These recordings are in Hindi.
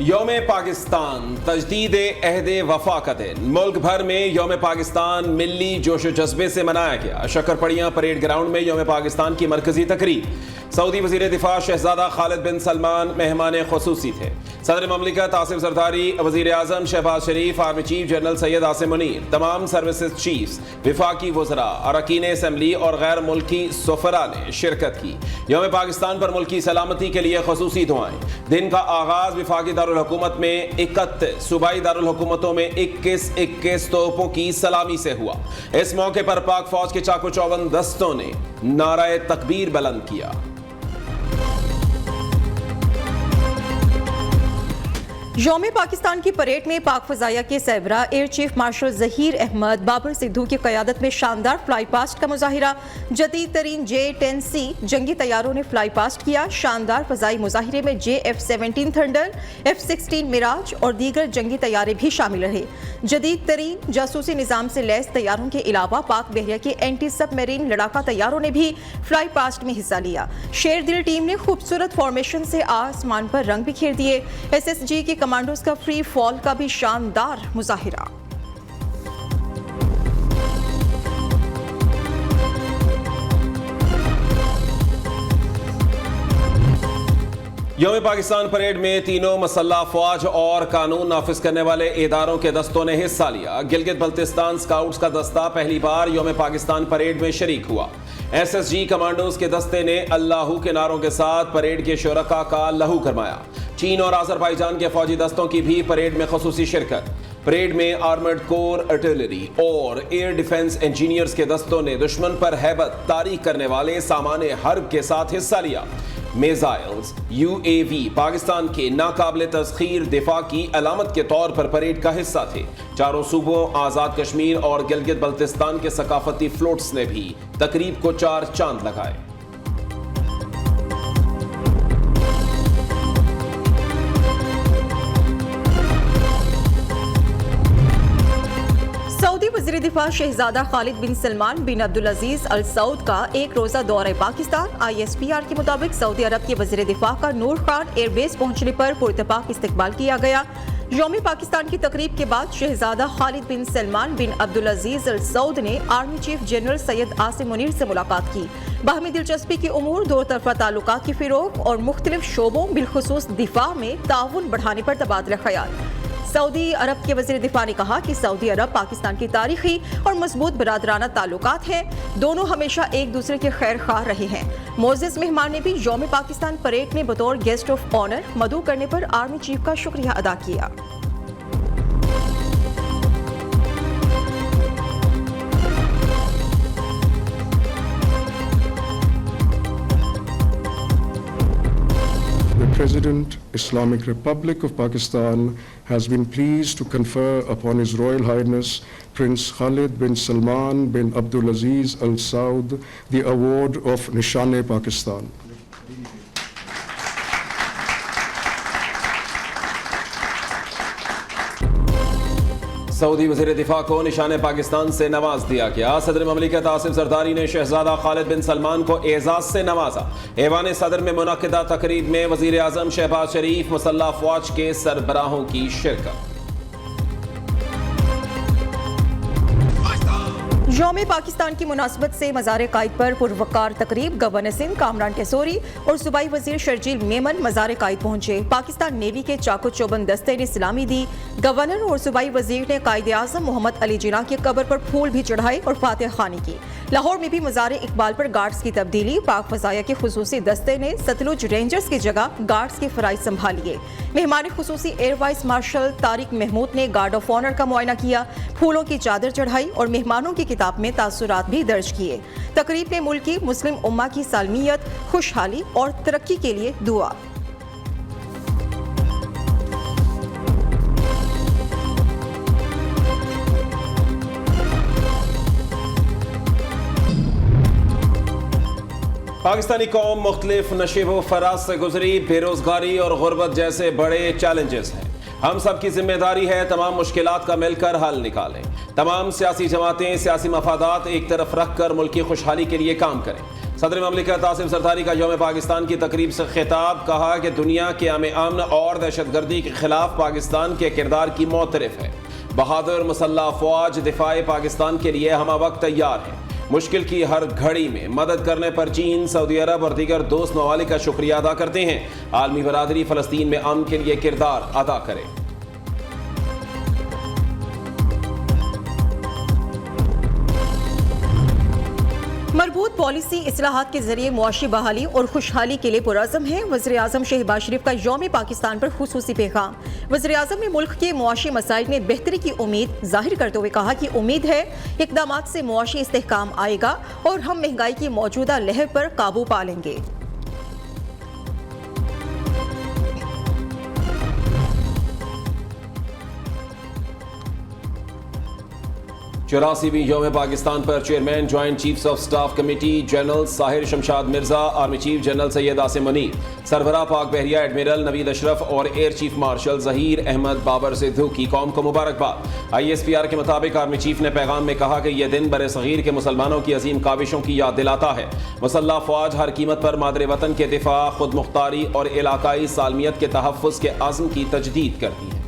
यौम पाकिस्तान तजदीद अहद वफा का दिन। मुल्क भर में यौम पाकिस्तान मिली जोश जज्बे से मनाया गया। शक्करपड़ियां परेड ग्राउंड में यौम पाकिस्तान की मरकजी तकरीब। सऊदी वजीर दिफा शहजादा खालिद बिन सलमान मेहमान खुसूसी थे। सदर ममलिकत आसिफ जरदारी, वजीर आजम Shahbaz Sharif, army chief general Syed Asim Munir, तमाम सर्विसेज चीफ्स, विफाकी वज़रा, अरकान असम्बली और गैर मुल्की सफरा ने शिरकत की। यौम पाकिस्तान पर मुल्की सलामती के लिए खसूसी दुआएं। दिन का आगाज विफाकी दारुल हुकूमत में 31, सूबाई दारुल हुकूमतों में 21 तोपों की सलामी से हुआ। इस मौके पर पाक फौज के चाको चौबंद दस्तों ने नाराए तकबीर बुलंद किया। यौम पाकिस्तान की परेड में पाक फजाया के सरबरा air chief marshal Zaheer Ahmad Babar Sidhu की क़यादत में शानदार फ्लाई पास्ट का मुजाहिरा। जदीद तरीन J-10C जंगी तैयारों ने फ्लाई पास्ट किया। शानदार फजाई मुजाहिरे में JF-17 थंडर, F-16 मिराज और दीगर जंगी तैयारे भी शामिल रहे। जदीद तरीन जासूसी निज़ाम से लैस तैयारों के अलावा पाक बहरिया के एंटी सबमरीन लड़ाका तैयारों ने भी फ्लाई पास्ट में हिस्सा लिया। शेर दिल टीम ने खूबसूरत फॉर्मेशन से आसमान पर रंग बिखेर दिए। SSG के कमांडोज का फ्री फॉल का भी शानदार मुजाहिरा। यौम पाकिस्तान परेड में तीनों मसल्ह फौज और कानून नाफिज करने वाले इदारों के दस्तों ने हिस्सा लिया। गिलगित बल्तिस्तान स्काउट्स का दस्ता पहली बार यौम पाकिस्तान परेड में शरीक हुआ। SSG कमांडोज के दस्ते ने अल्लाहू के नारों के साथ परेड के शुरका का लहू करवाया। चीन और आज़रबाईजान के फौजी दस्तों की भी परेड में खसूसी शिरकत। परेड में आर्मर्ड कोर, आर्टिलरी और एयर डिफेंस इंजीनियर्स के दस्तों ने दुश्मन पर हैबत तारीख करने वाले सामाने हर्ब के साथ हिस्सा लिया। मिसाइल्स, UAV पाकिस्तान के नाकाबिले तस्खीर दिफा की अलामत के तौर पर परेड का हिस्सा थे। चारों सूबों आज़ाद कश्मीर और गिलगित बल्तिस्तान के सकाफती फ्लोट्स ने भी तकरीब को चार चांद लगाए। सऊदी वज़ीर दिफा शहजादा खालिद बिन सलमान बिन अब्दुल अजीज अल सऊद का एक रोज़ा दौरा पाकिस्तान। ISPR के मुताबिक सऊदी अरब के वज़ीर दिफा का नूर खान एयरबेस पहुंचने पर पुरतपाक इस्तकबाल किया गया। यौम पाकिस्तान की तकरीब के बाद शहजादा खालिद बिन सलमान बिन अब्दुल अजीज अल सऊद ने army chief general Syed Asim Munir से मुलाकात की। बाहमी दिलचस्पी के उमूर, दो तरफा ताल्लुकात की फिरोग और मुख्तलिफ शोबों बिलखुसूस दिफा में ताउन बढ़ाने पर तबादला ख्याल। सऊदी अरब के वज़ीर दिफा ने कहा कि सऊदी अरब पाकिस्तान की तारीखी और मजबूत बरादराना ताल्लुकात हैं। दोनों हमेशा एक दूसरे के खैर खां रहे हैं। मोअज़्ज़ज़ मेहमान ने भी यौम पाकिस्तान परेड में बतौर गेस्ट ऑफ ऑनर मदऊ करने पर आर्मी चीफ का शुक्रिया अदा किया। President, Islamic Republic of Pakistan has been pleased to confer upon His Royal Highness Prince Khalid bin Salman bin Abdul Aziz Al Saud the award of Nishan-e-Pakistan. Saudi वज़ीर दिफा को निशान पाकिस्तान से नवाज दिया गया। सदर ममलिकत आसिफ जरदारी ने शहजादा खालिद बिन सलमान को एजाज से नवाजा। ऐवान सदर में मुनक़िदा तकरीब में वज़ीर आज़म शहबाज शरीफ, मुसल्लह फ़ौज के सरबराहों की शिरकत। यौम पाकिस्तान की मुनासबत से मज़ार कायद पर पुरवकार तकरीब। गवर्नर सिंध कामरान टेसोरी और सूबाई वज़ीर शर्जील मेमन मज़ार कायद पहुंचे। पाकिस्तान नेवी के चाको चौबंद दस्ते ने सलामी दी। गवर्नर और सूबाई वज़ीर ने कायद आज़म मोहम्मद अली जिन्ना की कब्र पर फूल भी चढ़ाए और फातिहा खानी की। लाहौर में भी मज़ार इकबाल पर गार्ड्स की तब्दीली। पाक फज़ाया के खुसूसी दस्ते ने सतलुज रेंजर्स की जगह गार्ड्स के फ़राइज़ संभालिए। मेहमान खुसूसी air vice marshal Tariq Mahmood ने गार्ड ऑफ ऑनर का मुआयना किया, फूलों की चादर चढ़ाई और मेहमानों की किताब में तासुरात भी दर्ज किए। तकरीब में मुल्की मुस्लिम उम्मा की सालमियत, खुशहाली और तरक्की के लिए दुआ। पाकिस्तानी कौम मुख्तलिफ नशे व फराज से गुजरी। बेरोजगारी और गुर्बत जैसे बड़े चैलेंजेस हैं। हम सब की जिम्मेदारी है तमाम मुश्किलात का मिलकर हल निकालें। तमाम सियासी जमातें सियासी मफादात एक तरफ रख कर मुल्क की खुशहाली के लिए काम करें। सदर ममलिकत आसिफ जरदारी का यौम पाकिस्तान की तकरीब से खिताब, कहा कि दुनिया क़याम अमन और दहशतगर्दी के खिलाफ पाकिस्तान के किरदार की मोतरफ है। बहादुर मुसल्लह अफवाज दिफाए पाकिस्तान के लिए हमा वक्त तैयार है। मुश्किल की हर घड़ी में मदद करने पर चीन, सऊदी अरब और दीगर दोस्त ममालिक का शुक्रिया अदा करते हैं। आलमी बरादरी फ़लस्तीन में अमन के लिए किरदार अदा करे। मजबूत पॉलिसी इस्लाहात के जरिए मुआशी बहाली और खुशहाली के लिए पुरअज़्म है। वज़ीर-ए-आज़म शहबाज शरीफ का यौम पाकिस्तान पर खुसूसी पैगाम। वज़ीर-ए-आज़म ने मुल्क के मुआशी मसाइल में बेहतरी की उम्मीद जाहिर करते हुए कहा कि उम्मीद है इक़दामात से मुआशी इस्तेहकाम आएगा और हम महंगाई की मौजूदा लहर पर काबू पा लेंगे। 84वीं यौम पाकिस्तान पर chairman joint chiefs of staff committee general Sahir Shamshad Mirza, army chief general Syed Asim Munir, सरबराह पाक बहरिया एडमिरल नवीद अशरफ और air chief marshal Zaheer Ahmad Babar Sidhu की कौम को मुबारकबाद। ISPR के मुताबिक आर्मी चीफ ने पैगाम में कहा कि यह दिन बर सगीर के मुसलमानों की अजीम काविशों की याद दिलाता है। मुसल्लह अफवाज हर कीमत पर मादरे वतन के दिफा, खुद मुख्तारी और इलाकाई सालमियत के तहफ़्फ़ुज़ के आज़म की तजदीद करती है।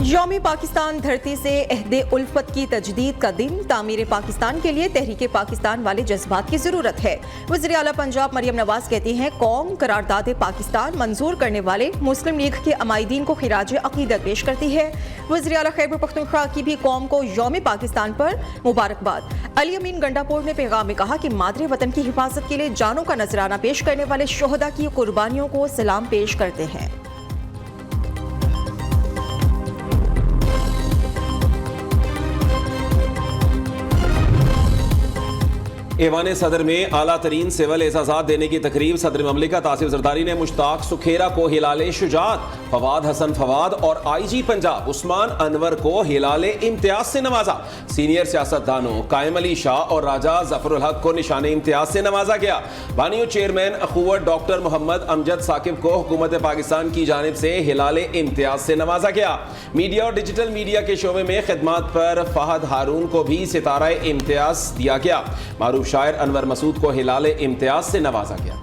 यौम पाकिस्तान धरती से अहदे उल्फत की तजदीद का दिन। तामीर पाकिस्तान के लिए तहरीक पाकिस्तान वाले जज्बात की जरूरत है। वज़ीर आला पंजाब मरियम नवाज कहती हैं, कौम करारदाद पाकिस्तान मंजूर करने वाले मुस्लिम लीग के अमायदीन को खिराज अकीदत पेश करती है। वज़ीर आला खैबर पख्तूनख्वा की भी कौम को यौम पाकिस्तान पर मुबारकबाद। अली अमीन गंडापुर ने पैगाम में कहा कि मादरे वतन की हिफाजत के लिए जानों का नजराना पेश करने वाले शोहदा की कुर्बानियों को सलाम पेश करते हैं। ऐवान सदर में आला तरीन सिविल एजाज़ात देने की तकरीब। सदर ममलिकत आसिफ जरदारी ने मुश्ताक सुखेरा को हिलाले शुजात, फवाद हसन फवाद और IG पंजाब उस्मान अनवर को हिलाले इम्तियाज से नवाजा। सीनियर सियासतदानों कायम अली शाह और राजा जफरुल हक को निशाने इम्तियाज से नवाजा गया। बानियो चेयरमैन अखुवत डॉक्टर मोहम्मद अमजद साकिब को हुकूमत पाकिस्तान की जानिब से हिलाले इम्तियाज से नवाजा गया। मीडिया और डिजिटल मीडिया के शोबे में खिदमात पर फहद हारून को भी सितारा इम्तियाज दिया गया। मारूफ शायर अनवर मसूद को हिलाले इम्तियाज से नवाजा गया।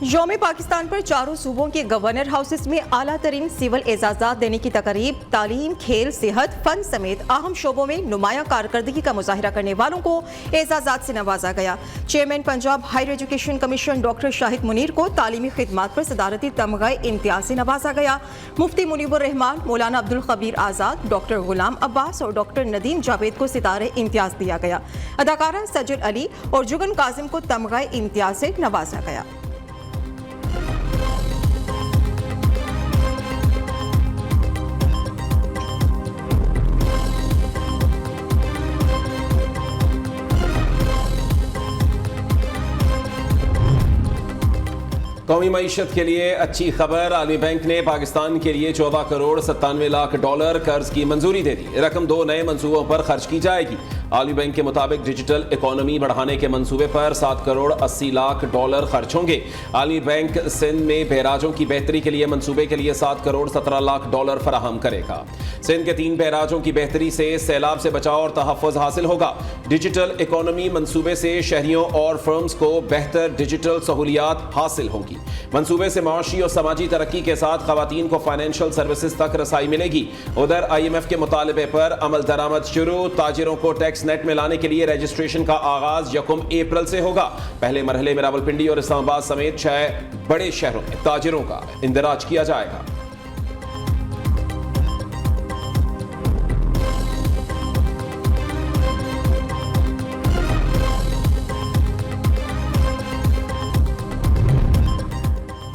यौम पाकिस्तान पर चारों सूबों के गवर्नर हाउसेस में आला तरीन सिविल एजाज़ात देने की तकरीब। तालीम, खेल, सेहत, फन समेत अहम शोबों में नुमायां कारकर्दगी का मुजाहिरा करने वालों को एजाज़ात से नवाजा गया। Chairman Punjab higher education commission doctor Shahid Munir को तालीमी खिदमात पर सदारती तमगा इम्तियाज से नवाजा गया। मुफ्ती मुनीबुर रहमान, मौलाना अब्दुल खबीर आज़ाद, डॉक्टर गुलाम अब्बास और डॉक्टर नदीम जावेद को सितारे इम्तियाज दिया गया। अदाकारा सजल अली और जुगन काजिम को तमगा इम्तियाज से नवाजा गया। कौमी मईशत के लिए अच्छी खबर। आलमी बैंक ने पाकिस्तान के लिए 14 करोड़ 97 लाख डॉलर कर्ज की मंजूरी दे दी। रकम 2 नए मंसूबों पर खर्च की जाएगी। आलमी बैंक के मुताबिक डिजिटल इकोनॉमी बढ़ाने के मंसूबे पर 7 करोड़ 80 लाख डॉलर खर्च होंगे। आलमी बैंक सिंध में बैराजों की बेहतरी के लिए मंसूबे के लिए 7 करोड़ 17 लाख डॉलर फराहम करेगा। सिंध के 3 बैराजों की बेहतरी से सैलाब से बचाव और तहफ़्फ़ुज़ हासिल होगा। डिजिटल इकोनॉमी मंसूबे से शहरियों और फर्म्स को बेहतर डिजिटल सहूलियात हासिल होंगी। मंसूबे से माशी और समाजी तरक्की के साथ खवातीन को फाइनेंशियल सर्विसेज तक रसाई मिलेगी। उधर IMF के मुतालबे पर अमल दरामद शुरू। ताजिरों को टैक्स नेट में लाने के लिए रजिस्ट्रेशन का आगाज 1 अप्रैल से होगा। पहले मरहले में रावलपिंडी और इस्लामाबाद समेत 6 बड़े शहरों में ताजिरों का इंदराज किया जाएगा।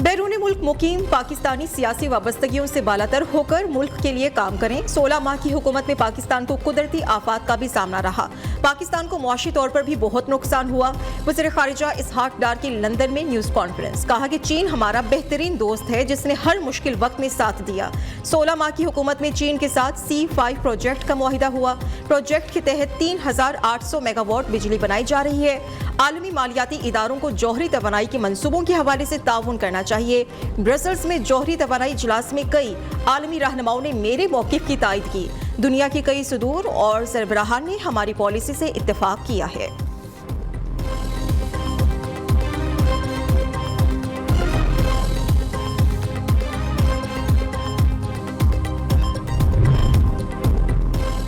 बैरून मुल्क मुकीम पाकिस्तानी सियासी वाबस्तगियों से बालातर होकर मुल्क के लिए काम करें। 16 माह की हुकूमत में पाकिस्तान को कुदरती आफात का भी सामना रहा। पाकिस्तान को मुआशी तौर पर भी बहुत नुकसान हुआ। वज़ीर खारिजा इसहाक डार की लंदन में न्यूज़ कॉन्फ्रेंस, कहा कि चीन हमारा बेहतरीन दोस्त है जिसने हर मुश्किल वक्त में साथ दिया। 16 माह की हुकूमत में चीन के साथ C5 प्रोजेक्ट का मुआहिदा हुआ। प्रोजेक्ट के तहत 3800 मेगावाट बिजली बनाई जा रही है। आलमी मालियाती इदारों को जौहरी तवानाई के मंसूबों के हवाले से ताउन करना चाहिए। ब्रसल्स में जौहरी तवानाई इजलास में कई आलमी रहनुमाओं ने मेरे मौक़िफ़ की तायद की। दुनिया के कई सदूर और सरबराहान ने हमारी पॉलिसी से इत्तेफाक किया है।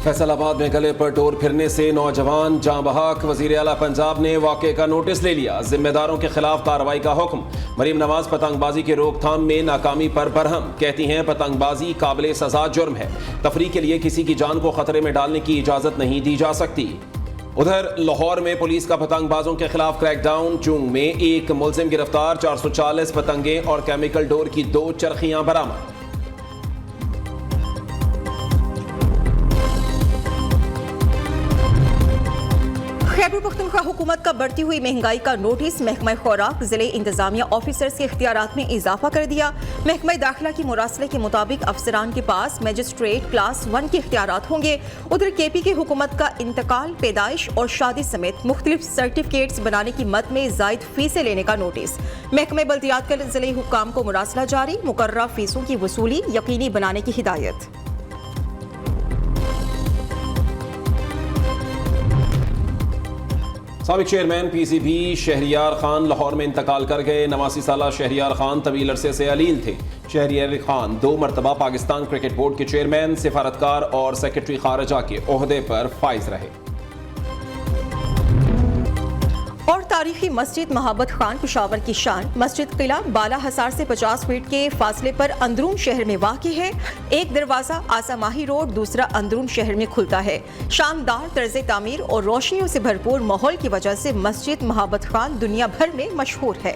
फैसलाबाद में गले पर डोर फिरने से नौजवान जाँ बहक। वजीर आला पंजाब ने वाक़े का नोटिस ले लिया। जिम्मेदारों के खिलाफ कार्रवाई का हुक्म। मरीम नवाज पतंगबाजी की रोकथाम में नाकामी पर बरहम, कहती हैं पतंगबाजी काबिल सजा जुर्म है। तफरीह के लिए किसी की जान को खतरे में डालने की इजाजत नहीं दी जा सकती। उधर लाहौर में पुलिस का पतंगबाजों के खिलाफ क्रैकडाउन। चुंग में एक मुलजिम गिरफ्तार, 440 पतंगे और केमिकल डोर की 2 चरखियां बरामद। खैबर पख्तूनख्वा हुकूमत का बढ़ती हुई महंगाई का नोटिस। महकमा खुराक जिले इंतजामिया ऑफिसर्स के इख्तियारात में इजाफा कर दिया। महकमा दाखिला की मुरासले के मुताबिक अफसरान के पास मजिस्ट्रेट क्लास 1 के इख्तियारात होंगे। उधर KP की हुकूमत का इंतकाल, पैदाइश और शादी समेत मुख्तलिफ सर्टिफिकेट्स बनाने की मद में जायद फीसें लेने का नोटिस। महकमा बल्दियात का जिले हुक्काम को मुरासला जारी। मुकर्ररा फीसों की वसूली यकीनी बनाने की हिदायत। साबिक चेयरमैन PCB शहरियार खान लाहौर में इंतकाल कर गए। 89 साला शहरियार खान तवील अरसे से अलील थे। शहरियार खान 2 मरतबा पाकिस्तान क्रिकेट बोर्ड के चेयरमैन, सिफारतकार और सेक्रेटरी खारजा के ओहदे पर फाइज रहे। और तारीखी मस्जिद महाबत खान पेशावर की शान। मस्जिद किला बाला हसार से 50 फीट के फासले पर अंदरून शहर में वाक़ई है। एक दरवाजा आसामाही रोड, दूसरा अंदरून शहर में खुलता है। शानदार तर्ज तामीर और रोशनियों से भरपूर माहौल की वजह से मस्जिद महाबत खान दुनिया भर में मशहूर है।